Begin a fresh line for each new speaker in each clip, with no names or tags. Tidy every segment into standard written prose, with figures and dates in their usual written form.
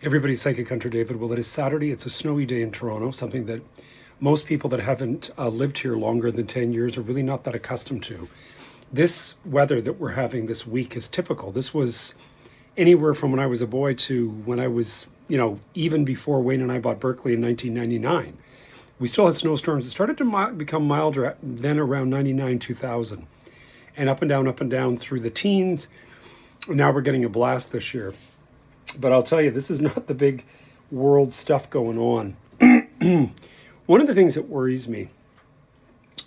Everybody's Psychic Hunter David. Well, it is Saturday. It's a snowy day in Toronto, something that most people that haven't lived here longer than 10 years are really not that accustomed to. This weather that we're having this week is typical. This was anywhere from when I was a boy to when I was, even before Wayne and I bought Berkeley in 1999. We still had snowstorms. It started to become milder then around 99, 2000, and up and down through the teens. Now we're getting a blast this year. But I'll tell you, this is not the big world stuff going on. One of the things that worries me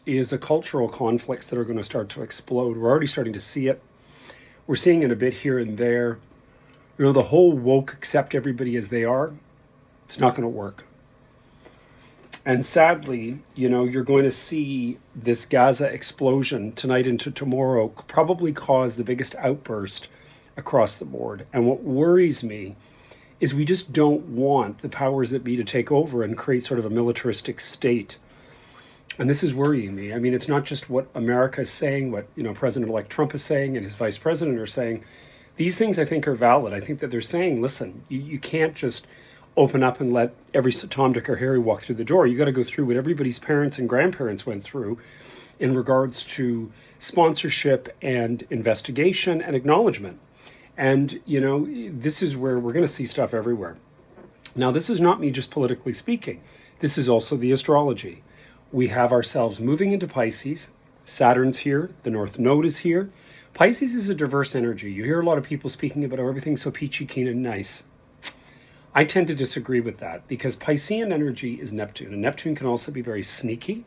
is the cultural conflicts that are going to start to explode. We're already starting to see it. We're seeing it a bit here and there. The whole woke accept everybody as they are, it's not going to work. And sadly, you're going to see this Gaza explosion tonight into tomorrow probably cause the biggest outburst across the board. And what worries me is we just don't want the powers that be to take over and create sort of a militaristic state. And this is worrying me. I mean, it's not just what America is saying, what President-elect Trump is saying and his vice president are saying. These things I think are valid. I think that they're saying, listen, you can't just open up and let every Tom, Dick, or Harry walk through the door. You got to go through what everybody's parents and grandparents went through in regards to sponsorship and investigation and acknowledgement. And, this is where we're going to see stuff everywhere. Now, this is not me just politically speaking. This is also the astrology. We have ourselves moving into Pisces. Saturn's here. The North Node is here. Pisces is a diverse energy. You hear a lot of people speaking about how everything's so peachy keen and nice. I tend to disagree with that because Piscean energy is Neptune. And Neptune can also be very sneaky.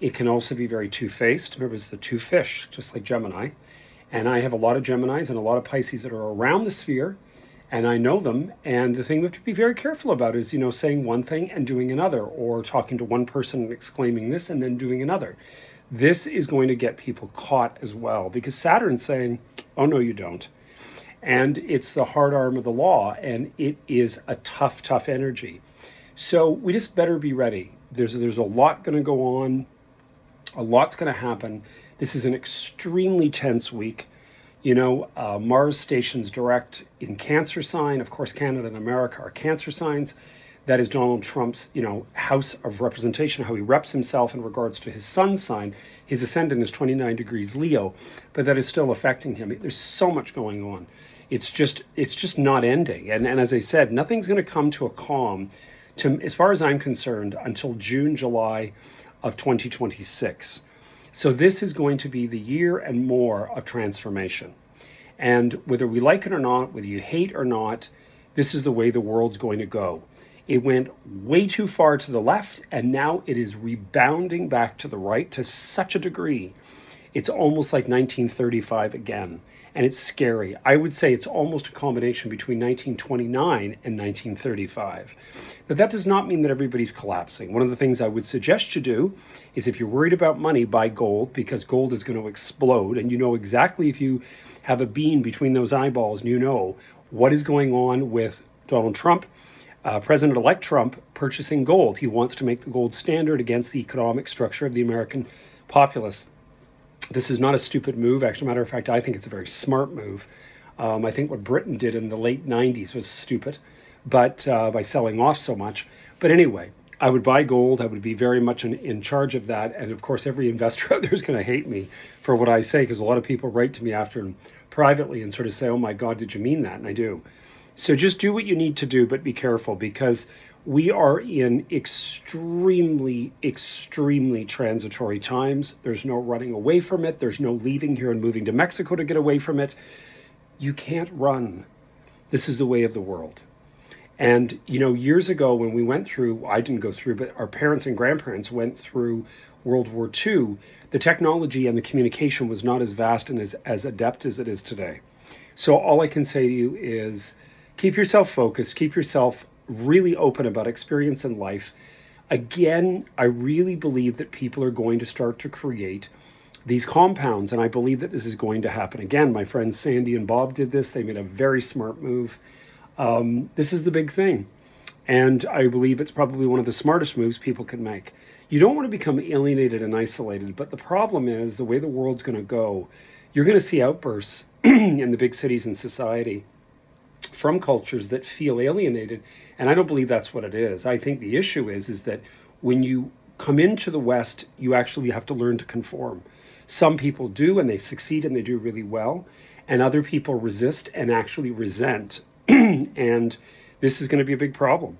It can also be very two-faced. Remember, it's the two fish, just like Gemini. And I have a lot of Geminis and a lot of Pisces that are around the sphere, and I know them. And the thing we have to be very careful about is, saying one thing and doing another, or talking to one person and exclaiming this and then doing another. This is going to get people caught as well, because Saturn's saying, oh, no, you don't. And it's the hard arm of the law, and it is a tough, tough energy. So we just better be ready. There's a lot going to go on. A lot's going to happen. This is an extremely tense week. Mars stations direct in Cancer sign. Of course, Canada and America are Cancer signs. That is Donald Trump's, house of representation, how he reps himself in regards to his sun's sign. His ascendant is 29 degrees Leo, but that is still affecting him. There's so much going on. It's just not ending. And as I said, nothing's going to come to a calm, as far as I'm concerned, until June, July of 2026. So this is going to be the year and more of transformation. And whether we like it or not, whether you hate or not, this is the way the world's going to go. It went way too far to the left, and now it is rebounding back to the right to such a degree. It's almost like 1935 again, and it's scary. I would say it's almost a combination between 1929 and 1935. But that does not mean that everybody's collapsing. One of the things I would suggest you do is, if you're worried about money, buy gold, because gold is going to explode, and exactly, if you have a bean between those eyeballs, and what is going on with Donald Trump, President-elect Trump, purchasing gold. He wants to make the gold standard against the economic structure of the American populace. This is not a stupid move. Actually, matter of fact, I think it's a very smart move. I think what Britain did in the late 90s was stupid, but by selling off so much. But anyway, I would buy gold. I would be very much in charge of that. And of course, every investor out there is going to hate me for what I say, because a lot of people write to me after privately and sort of say, oh my God, did you mean that? And I do. So just do what you need to do, but be careful, because we are in extremely, extremely transitory times. There's no running away from it. There's no leaving here and moving to Mexico to get away from it. You can't run. This is the way of the world. And, years ago when we went through, I didn't go through, but our parents and grandparents went through World War II, the technology and the communication was not as vast and as adept as it is today. So all I can say to you is, keep yourself focused, keep yourself really open about experience in life. Again, I really believe that people are going to start to create these compounds, and I believe that this is going to happen. Again, my friends Sandy and Bob did this. They made a very smart move. This is the big thing. And I believe it's probably one of the smartest moves people can make. You don't want to become alienated and isolated, but the problem is the way the world's going to go, you're going to see outbursts in the big cities and society from cultures that feel alienated. And I don't believe that's what it is. I think the issue is that when you come into the West, you actually have to learn to conform. Some people do, and they succeed, and they do really well. And other people resist and actually resent. And this is going to be a big problem.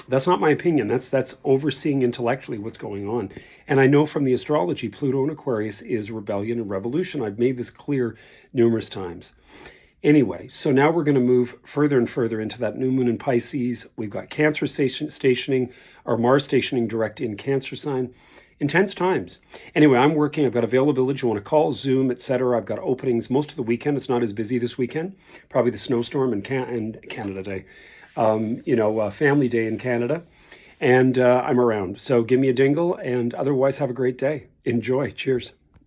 That's not my opinion. That's overseeing intellectually what's going on. And I know from the astrology, Pluto in Aquarius is rebellion and revolution. I've made this clear numerous times. Anyway, so now we're going to move further and further into that new moon in Pisces. We've got Cancer stationing, or Mars stationing direct in Cancer sign. Intense times. Anyway, I'm working. I've got availability. You want to call, Zoom, etc. I've got openings most of the weekend. It's not as busy this weekend. Probably the snowstorm and Canada Day. Family day in Canada. And I'm around. So give me a dingle, and otherwise have a great day. Enjoy. Cheers.